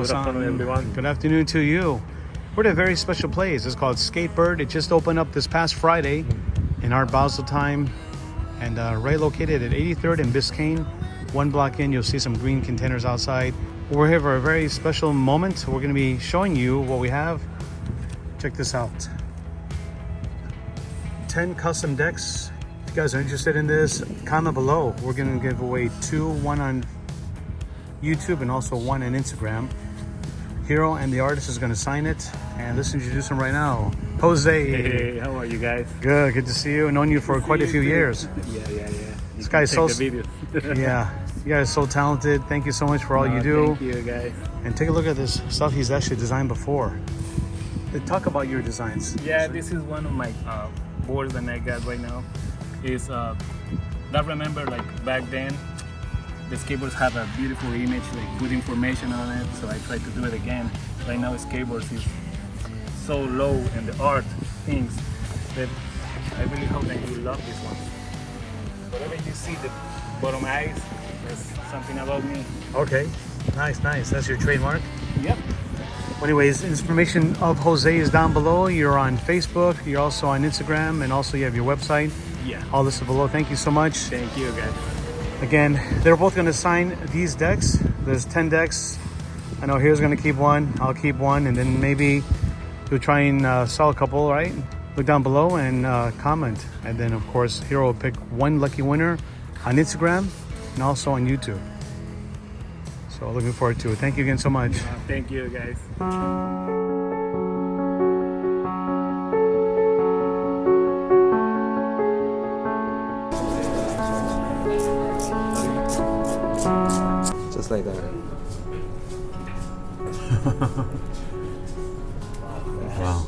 Good afternoon, everyone. Good afternoon to you. We're at a very special place. It's called Skatebird. It just opened up this past Friday in Art Basel time, and right located at 83rd and Biscayne. One block in, you'll see some green containers outside. We're here for a very special moment. We're going to be showing you what we have. Check this out. 10 custom decks. If you guys are interested in this, comment below. We're going to give away two, one on YouTube and also one on Instagram. Hiro and the artist is going to sign it, and let's introduce him right now. Jose. Hey, how are you guys? Good to see you. I've known you for quite a few years. Yeah. This guy's so yeah, you guys are so talented. Thank you so much for all you do. Thank you, guys. And take a look at this stuff he's actually designed before. Talk about your designs. Yeah, this is one of my boards that I got right now. Is that remember like back then the skateboards have a beautiful image, like good information on it, so I tried to do it again. Right now skateboards is so low in the art things that I really hope that you love this one. Whatever you see the bottom eyes, there's something about me. Okay, nice. That's your trademark? Yep. Well, anyways, information of Jose is down below. You're on Facebook, you're also on Instagram, and also you have your website. Yeah. All listed below. Thank you so much. Thank you, guys. Again, they're both going to sign these decks. There's 10 decks. I know Hero's going to keep one, I'll keep one, and then maybe we'll try and sell a couple, right? Look down below and comment. And then, of course, Hiro will pick one lucky winner on Instagram and also on YouTube. So looking forward to it. Thank you again so much. Thank you, guys. Just like that. Wow.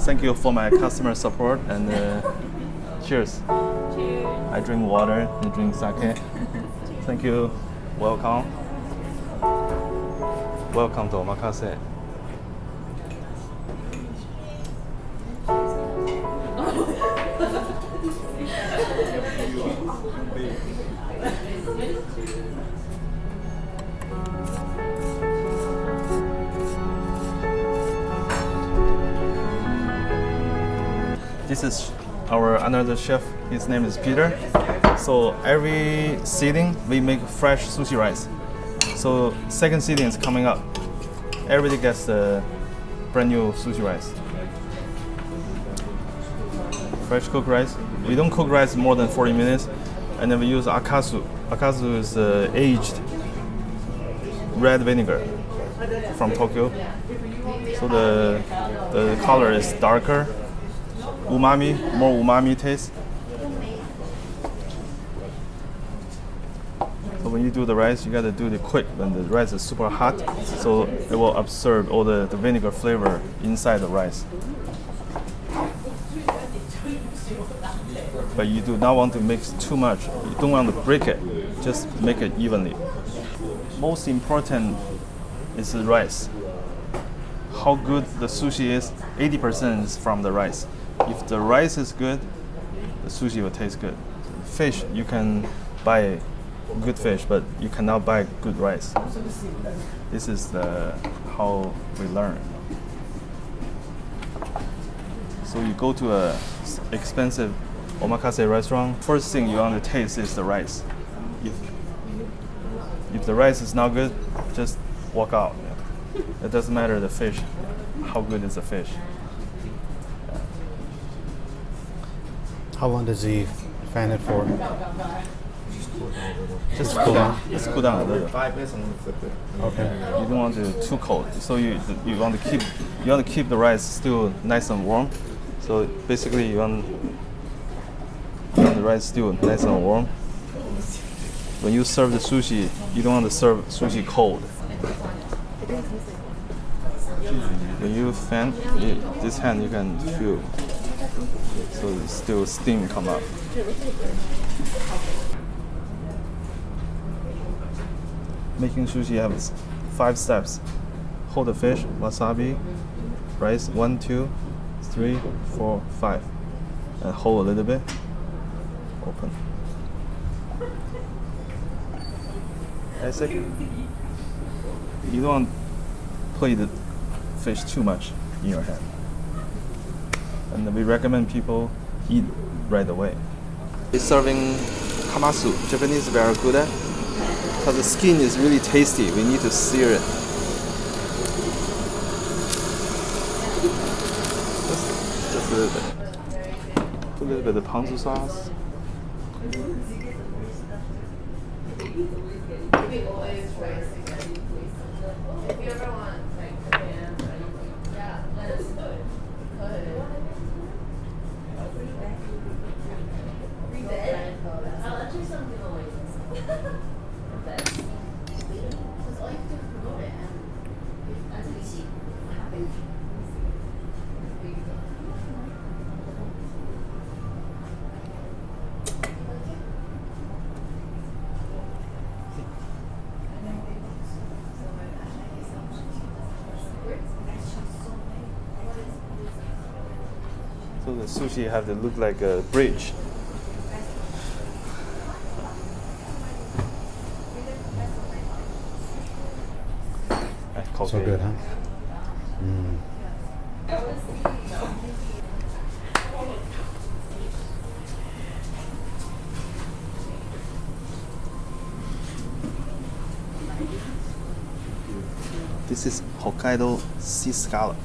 Thank you for my customer support and cheers. Cheers. I drink water, you drink sake. Thank you. Welcome. Welcome to Omakase. This is our another chef. His name is Peter. So every seating we make fresh sushi rice. So second seating is coming up. everybody gets the brand new sushi rice. Fresh cooked rice. We don't cook rice more than 40 minutes, and then we use akasu. Akasu is aged red vinegar from Tokyo. So the color is darker, umami, more umami taste. So when you do the rice, you gotta do it quick when the rice is super hot, so it will absorb all the vinegar flavor inside the rice. But you do not want to mix too much. You don't want to break it. Just make it evenly. Most important is the rice. How good the sushi is, 80% is from the rice. If the rice is good, the sushi will taste good. Fish, you can buy good fish, but you cannot buy good rice. This is how we learn. So you go to a expensive omakase restaurant, first thing you want to taste is the rice. If the rice is not good, just walk out. It doesn't matter the fish, how good is the fish. How long does he fan it for? Just cool down. Just cool down a little. 5 minutes and then flip it. Okay. You don't want it too cold, so you want to keep the rice still nice and warm. So basically, you want the rice still nice and warm. When you serve the sushi, you don't want to serve sushi cold. When you fan this hand, you can feel so still steam come up. Making sushi has 5 steps. Hold the fish, wasabi, rice, 1, 2, 3, 4, 5. And hold a little bit. Open. That's it. You don't play the fish too much in your hand. And we recommend people eat right away. We're serving kamasu. Japanese very good at. Because the skin is really tasty, we need to sear it. Just a little bit. Put a little bit of ponzu sauce. So the sushi have to look like a bridge. So good, huh? This is Hokkaido sea scallop.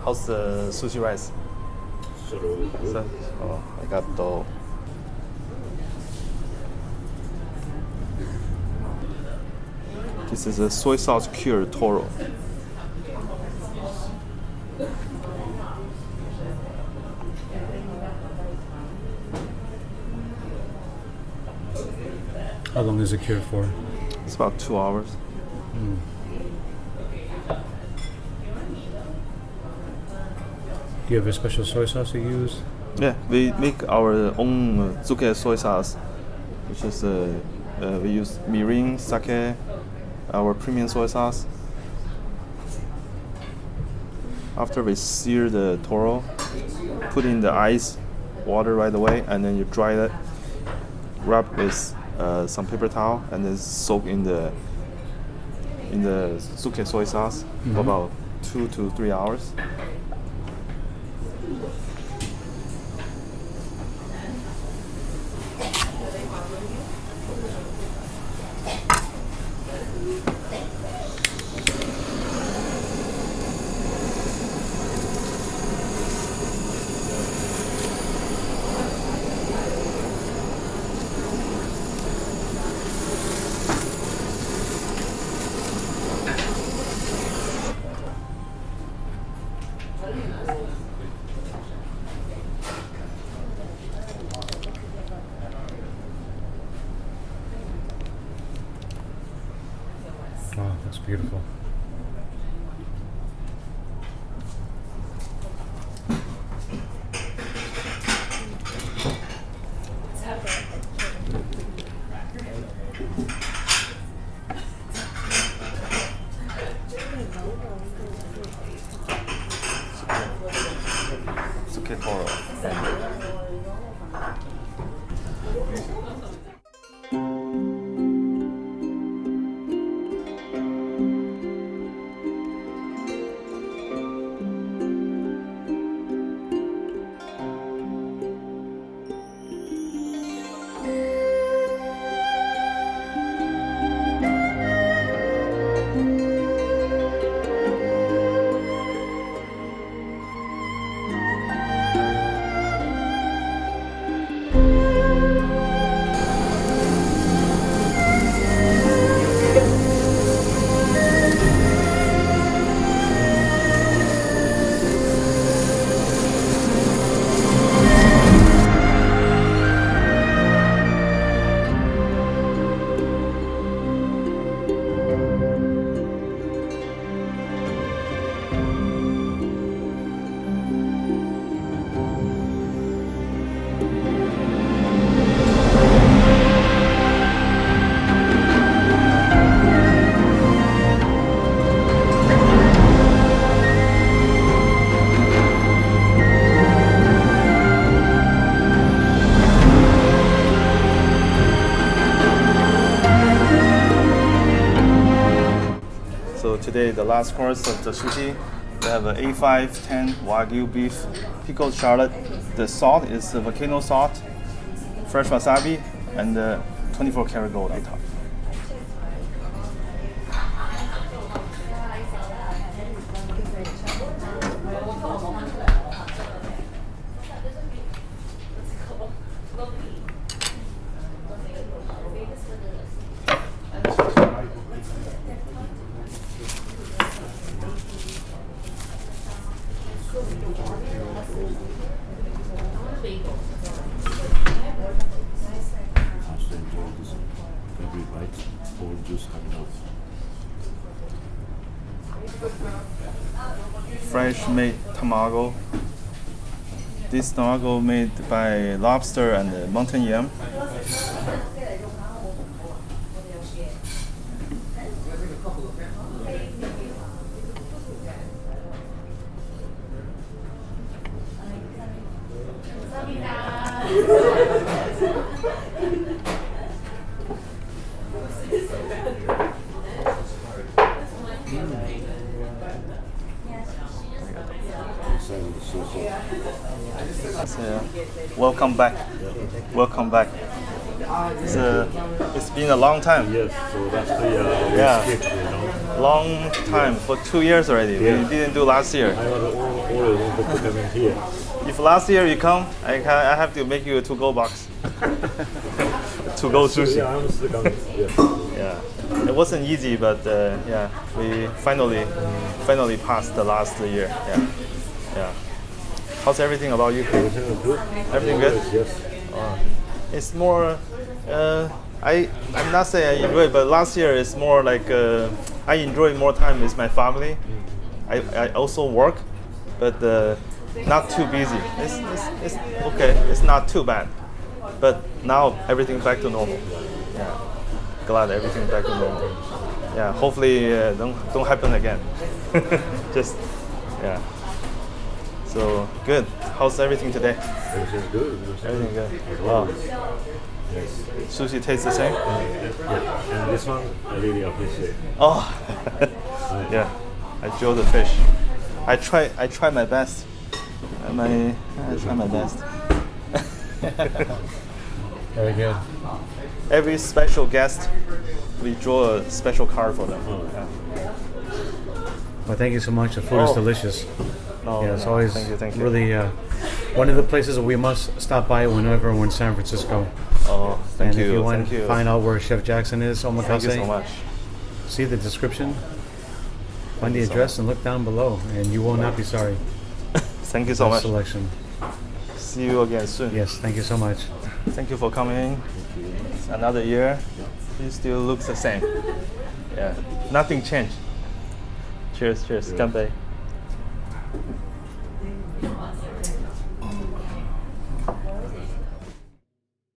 How's the sushi rice? Oh, I got dough. This is a soy sauce cured Toro. How long is it cured for? It's about 2 hours. you have a special soy sauce you use? Yeah, we make our own zuke soy sauce, which is we use mirin, sake, our premium soy sauce. After we sear the Toro, put in the ice water right away, and then you dry it, wrap with some paper towel, and then soak in the zuke soy sauce for about 2 to 3 hours. Wow, that's beautiful. Zuke Toro. So today, the last course of the sushi, we have a A510 Wagyu beef pickled shallot. The salt is the volcano salt, fresh wasabi, and 24 karat gold on top. Every bite, all juice coming out. Fresh made tamago. This tamago made by lobster and mountain yam. Welcome back. Welcome back. It's been a long time. Yes, so that's the Yeah. skip, you know. Long time, for 2 years already. Yeah. We didn't do last year. I always wanted to come in here. If last year you come, I have to make you a to-go box. To-go sushi. Yeah, I'm still coming. Yes. Yeah, it wasn't easy, but yeah, we finally passed the last year. Yeah, yeah. How's everything about you? Everything is good? Everything good? Yes. It's more. I'm not saying I enjoy it, but last year it's more like I enjoy more time with my family. I also work, but not too busy. It's okay. It's not too bad. But now everything back to normal. Yeah, glad everything back to normal. Yeah, hopefully don't happen again. Just yeah. So good. How's everything today? Everything's good. Everything good. As Wow. always. Yes. Sushi tastes the same. Yeah. And this one, I really appreciate. Oh, yeah. I draw the fish. I try my best. I try my best. Very good. Every special guest, we draw a special card for them. Yeah. Well, thank you so much. The food is Oh. delicious. No, Yeah, it's no, always thank you. really one of the places that we must stop by whenever we're in San Francisco. Oh, thank And you. if you want Thank to you. find out where Chef Jackson is, Omakase, Thank you so much. see the description, find the you so address, and look down below, and you will not be sorry. Thank you so Best much. selection. See you again soon. Yes, thank you so much. Thank you for coming. It's another year. It still looks the same. Yeah, nothing changed. Cheers, cheers. 干杯.